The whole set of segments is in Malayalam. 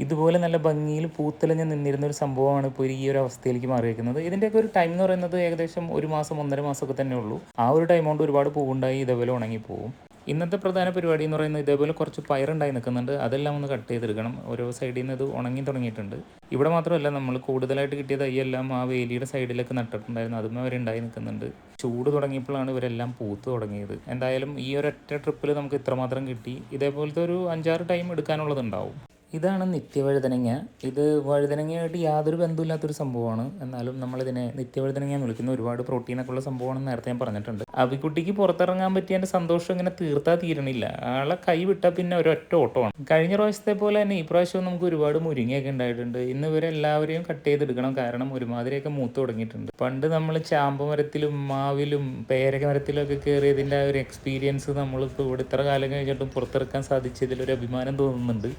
ഇതുപോലെ നല്ല ഭംഗിയിൽ പൂത്തെളിഞ്ഞ് നിന്നിരുന്ന ഒരു സംഭവമാണ് ഇപ്പോൾ ഈ ഒരു അവസ്ഥയിലേക്ക് മാറിയിരിക്കുന്നത്. ഇതിൻ്റെയൊക്കെ ഒരു ടൈം എന്ന് പറയുന്നത് ഏകദേശം 1 മാസം 1.5 മാസമൊക്കെ തന്നെ ഉള്ളൂ. ആ ഒരു ടൈം കൊണ്ട് ഒരുപാട് പൂവുണ്ടായി ഇതേപോലെ ഉണങ്ങിപ്പോവും. ഇന്നത്തെ പ്രധാന പരിപാടി എന്ന് പറയുന്നത് ഇതേപോലെ കുറച്ച് പയറുണ്ടായി നിൽക്കുന്നുണ്ട്. അതെല്ലാം ഒന്ന് കട്ട് ചെയ്തെടുക്കണം. ഓരോ സൈഡിൽ നിന്ന് ഇത് ഉണങ്ങി തുടങ്ങിയിട്ടുണ്ട്. ഇവിടെ മാത്രമല്ല, നമ്മൾ കൂടുതലായിട്ട് കിട്ടിയ തൈയെല്ലാം ആ വേലിയുടെ സൈഡിലൊക്കെ നട്ടിട്ടുണ്ടായിരുന്നു. അതും അവരുണ്ടായി നിൽക്കുന്നുണ്ട്. ചൂട് തുടങ്ങിയപ്പോഴാണ് ഇവരെല്ലാം പൂത്ത് തുടങ്ങിയത്. എന്തായാലും ഈ ഒരൊറ്റ ട്രിപ്പിൽ നമുക്ക് ഇത്രമാത്രം കിട്ടി. ഇതേപോലത്തെ ഒരു 5-6 ടൈം എടുക്കാനുള്ളതുണ്ടാവും. ഇതാണ് നിത്യവഴുതനങ്ങ. ഇത് വഴുതനങ്ങയായിട്ട് യാതൊരു ബന്ധമില്ലാത്തൊരു സംഭവമാണ്. എന്നാലും നമ്മളിതിനെ നിത്യവഴുതനങ്ങ എന്ന് വിളിക്കുന്നു. ഒരുപാട് പ്രോട്ടീനൊക്കെ ഉള്ള സംഭവമാണെന്ന് നേരത്തെ ഞാൻ പറഞ്ഞിട്ടുണ്ട്. അവിക്കുട്ടിക്ക് പുറത്തിറങ്ങാൻ പറ്റിയ എൻ്റെ സന്തോഷം ഇങ്ങനെ തീർത്താൽ തീരണില്ല. ആളെ കൈ വിട്ടാൽ പിന്നെ ഒരൊറ്റ ഓട്ടമാണ്. കഴിഞ്ഞ പ്രാവശ്യത്തെ പോലെ തന്നെ ഈ പ്രാവശ്യവും നമുക്ക് ഒരുപാട് മുരിങ്ങയൊക്കെ ഉണ്ടായിട്ടുണ്ട്. ഇന്ന് ഇവരെല്ലാവരെയും കട്ട് ചെയ്തെടുക്കണം. കാരണം ഒരുമാതിരിയൊക്കെ മൂത്ത് തുടങ്ങിയിട്ടുണ്ട്. പണ്ട് നമ്മൾ ചാമ്പ മരത്തിലും മാവിലും പേരക മരത്തിലും ഒക്കെ കയറിയതിൻ്റെ ആ ഒരു എക്സ്പീരിയൻസ് നമ്മളിപ്പോൾ ഇവിടെ ഇത്ര കാലം കഴിഞ്ഞിട്ടും പുറത്തിറക്കാൻ സാധിച്ചതിലൊരു അഭിമാനം തോന്നുന്നുണ്ട്.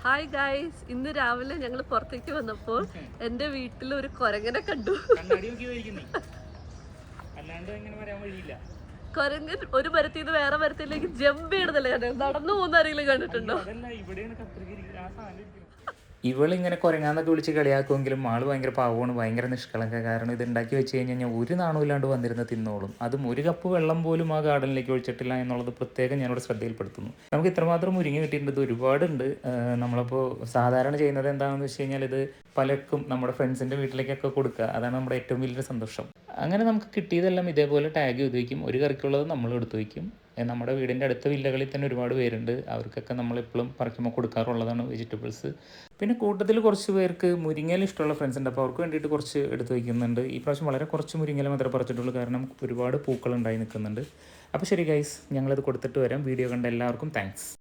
ഹായ് ഗായ്സ്, ഇന്ന് രാവിലെ ഞങ്ങൾ പുറത്തേക്ക് വന്നപ്പോൾ എൻ്റെ വീട്ടിൽ ഒരു കുരങ്ങനെ കണ്ടു. കുരങ്ങൻ ഒരു മരത്തിൽ നിന്ന് വേറെ മരത്തിലേക്ക് ജമ്പ് ചെയ്യണതല്ലേ, നടന്നു പോകുന്ന ആരെങ്കിലും കണ്ടിട്ടുണ്ടോ? ഇവളിങ്ങനെ കുരങ്ങാന്നൊക്കെ വിളിച്ച് കളിയാക്കുമെങ്കിലും ആൾ ഭയങ്കര പാവമാണ്, ഭയങ്കര നിഷ്കളങ്ക. കാരണം ഇത് ഉണ്ടാക്കി വെച്ച് കഴിഞ്ഞാൽ ഒരു നാണമില്ലാണ്ട് വന്നിരുന്ന തിന്നോളും. അതും ഒരു കപ്പ് വെള്ളം പോലും ആ ഗാർഡനിലേക്ക് ഒഴിച്ചിട്ടില്ല എന്നുള്ളത് പ്രത്യേകം ഞാനിവിടെ ശ്രദ്ധയിൽപ്പെടുത്തുന്നു. നമുക്ക് ഇത്രമാത്രം മുരിങ്ങ കിട്ടിയിട്ടുണ്ട്, ഒരുപാടുണ്ട്. നമ്മളിപ്പോൾ സാധാരണ ചെയ്യുന്നത് എന്താണെന്ന് വെച്ച് കഴിഞ്ഞാൽ ഇത് പലർക്കും നമ്മുടെ ഫ്രണ്ട്സിൻ്റെ വീട്ടിലേക്കൊക്കെ കൊടുക്കുക. അതാണ് നമ്മുടെ ഏറ്റവും വലിയൊരു സന്തോഷം. അങ്ങനെ നമുക്ക് കിട്ടിയതെല്ലാം ഇതേപോലെ ടാഗ് ചെയ്ത് വയ്ക്കും. ഒരു കറിക്കുള്ളത് നമ്മൾ എടുത്ത് വയ്ക്കും. നമ്മുടെ വീടിൻ്റെ അടുത്ത വില്ലകളിൽ തന്നെ ഒരുപാട് പേരുണ്ട്. അവർക്കൊക്കെ നമ്മളെപ്പോഴും പറിക്കുമ്പോൾ കൊടുക്കാറുള്ളതാണ് വെജിറ്റബിൾസ്. പിന്നെ കൂട്ടത്തിൽ കുറച്ച് പേർക്ക് മുരിങ്ങയില ഇഷ്ടമുള്ള ഫ്രണ്ട്സ് ഉണ്ട്. അപ്പോൾ അവർക്ക് വേണ്ടിയിട്ട് കുറച്ച് എടുത്ത് വയ്ക്കുന്നുണ്ട്. ഈ പ്രാവശ്യം വളരെ കുറച്ച് മുരിങ്ങയില മാത്രമേ പറിച്ചിട്ടുള്ളൂ, കാരണം ഒരുപാട് പൂക്കളുണ്ടായി നിൽക്കുന്നുണ്ട്. അപ്പോൾ ശരി ഗൈസ്, ഞങ്ങളിത് കൊടുത്തിട്ട് വരാം. വീഡിയോ കണ്ട എല്ലാവർക്കും താങ്ക്സ്.